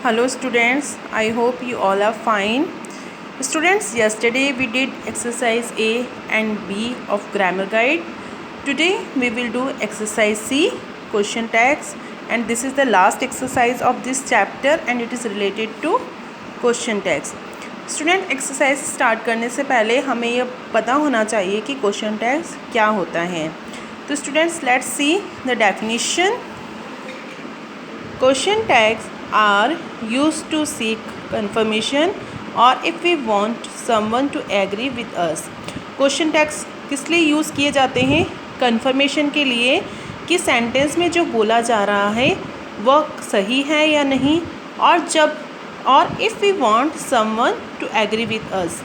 Hello students, I hope you all are fine. Students, yesterday we did exercise A and B of grammar guide. Today we will do exercise C, question tags, and this is the last exercise of this chapter and it is related to question tags. Student exercise start करने से पहले हमें यह पता होना चाहिए कि question tags क्या होता है. तो students, let's see the definition. Question tags are used to seek confirmation or if we want someone to agree with us. Question tags किस लिए यूज़ किए जाते हैं? कन्फर्मेशन के लिए कि सेंटेंस में जो बोला जा रहा है वह सही है या नहीं, और if we want someone to agree with us,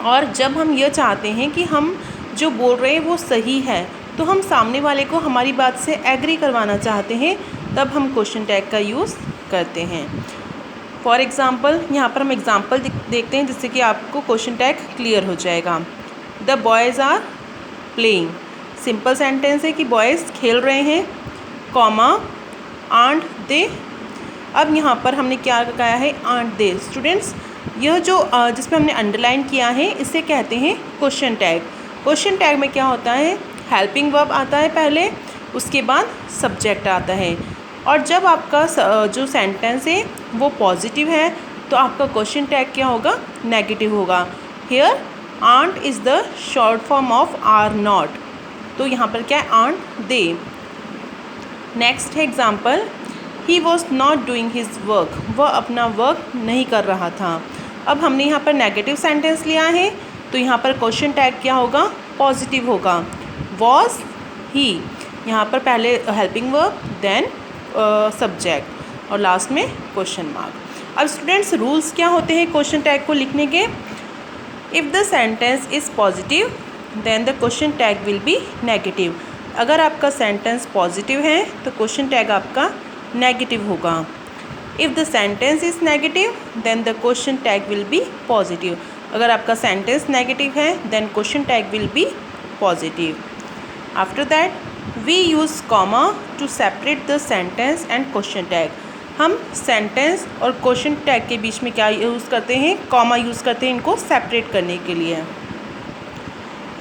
और जब हम यह चाहते हैं कि हम जो बोल रहे हैं वो सही है तो हम सामने वाले को हमारी बात से एग्री करवाना चाहते हैं, तब हम क्वेश्चन टैग का यूज़ करते हैं. फॉर एग्ज़ाम्पल, यहाँ पर हम एग्ज़ाम्पल देखते हैं जिससे कि आपको क्वेश्चन टैग क्लियर हो जाएगा. The boys are playing. Simple sentence है कि बॉयज़ खेल रहे हैं, कॉमा आंट दे. अब यहाँ पर हमने क्या कहा है? आंट दे. स्टूडेंट्स, यह जो जिसमें हमने अंडरलाइन किया है इसे कहते हैं क्वेश्चन टैग. क्वेश्चन टैग में क्या होता है? हेल्पिंग वर्ब आता है पहले, उसके बाद सब्जेक्ट आता है, और जब आपका जो सेंटेंस है वो पॉजिटिव है तो आपका क्वेश्चन टैग क्या होगा? नेगेटिव होगा. Here aren't is the short form of are not, तो यहाँ पर क्या है? Aren't they. नेक्स्ट है example. He was not doing his work. वह अपना वर्क नहीं कर रहा था. अब हमने यहाँ पर नेगेटिव सेंटेंस लिया है तो यहाँ पर क्वेश्चन टैग क्या होगा? पॉजिटिव होगा. वॉज ही, यहाँ पर पहले हेल्पिंग वर्ब, देन सब्जेक्ट और लास्ट में क्वेश्चन मार्क. अब स्टूडेंट्स, रूल्स क्या होते हैं क्वेश्चन टैग को लिखने के? If the sentence is positive then the question tag will be negative. अगर आपका सेंटेंस पॉजिटिव है तो क्वेश्चन टैग आपका नेगेटिव होगा. If the sentence is negative then the question tag will be positive. अगर आपका सेंटेंस नेगेटिव है then question tag will be positive. After that we use comma to separate the sentence and question tag. हम sentence और question tag के बीच में क्या use करते हैं? कॉमा यूज़ करते हैं इनको सेपरेट करने के लिए.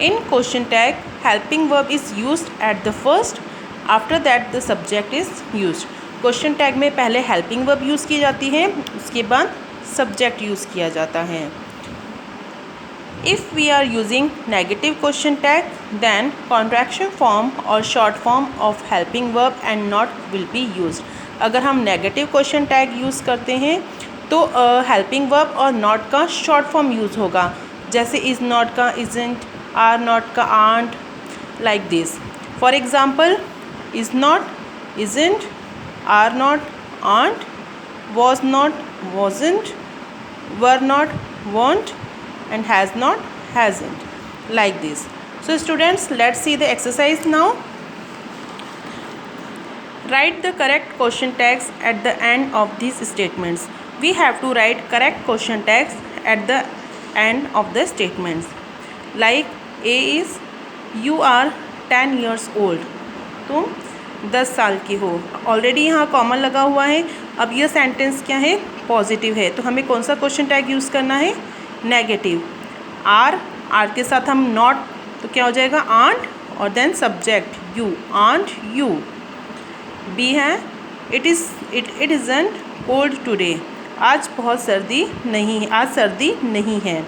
In question tag helping verb is used at the first, after that the subject is used. Question tag में पहले हेल्पिंग वर्ब यूज़ की जाती है, उसके बाद सब्जेक्ट यूज़ किया जाता है. If we are using negative question tag, then contraction form or short form of helping verb and not will be used. अगर हम नेगेटिव क्वेश्चन टैग यूज़ करते हैं तो हेल्पिंग वर्ब और नॉट का शॉर्ट फॉर्म यूज़ होगा, जैसे is not का इज़ंट, आर नॉट का aren't, like this. For example, is not isn't, are not aren't, was not wasn't, were not weren't, and has not hasn't, like this. So students, let's see the exercise now. Write the correct question tags at the end of these statements. We have to write correct question tags at the end of the statements. Like A is you are 10 years old. तुम 10 साल की हो. Already यहाँ comma लगा हुआ है. अब यह सेंटेंस क्या है? पॉजिटिव है, तो हमें कौन सा क्वेश्चन टैग यूज़ करना है? नेगेटिव. आर के साथ हम नॉट, तो क्या हो जाएगा? आंट, और then subject you, aren't you. B है इट इज़ंट कोल्ड टुडे. आज बहुत सर्दी नहीं है, आज सर्दी नहीं है.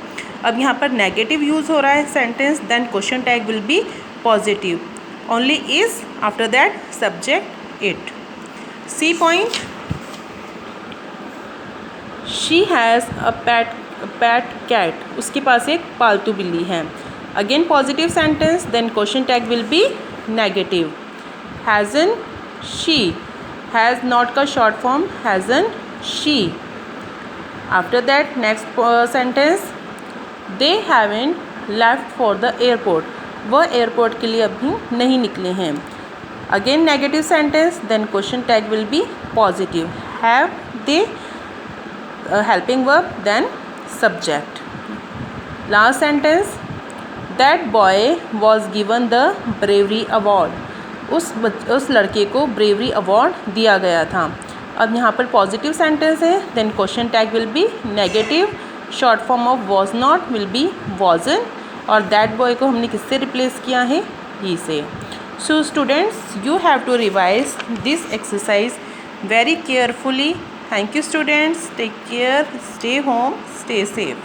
अब यहाँ पर नेगेटिव यूज़ हो रहा है sentence, then question tag will be positive. Only is, after that subject it. C point. She has a pet cat. उसके पास एक पालतू बिल्ली है. Again positive sentence, then question tag will be negative. Hasn't she, has not का short form hasn't she. After that next sentence, they haven't left for the airport. वह airport के लिए अभी नहीं निकले हैं. Again negative sentence, then question tag will be positive. Have they, helping verb, then subject. Last sentence, that boy was given the bravery award. उस लड़के को ब्रेवरी अवार्ड दिया गया था. अब यहाँ पर पॉजिटिव सेंटेंस है, then question tag will be negative, short form of was not will be wasn't, और दैट बॉय को हमने किससे रिप्लेस किया है, ही से। So students, you have to revise this exercise very carefully. Thank you students. Take care. Stay home. Stay safe.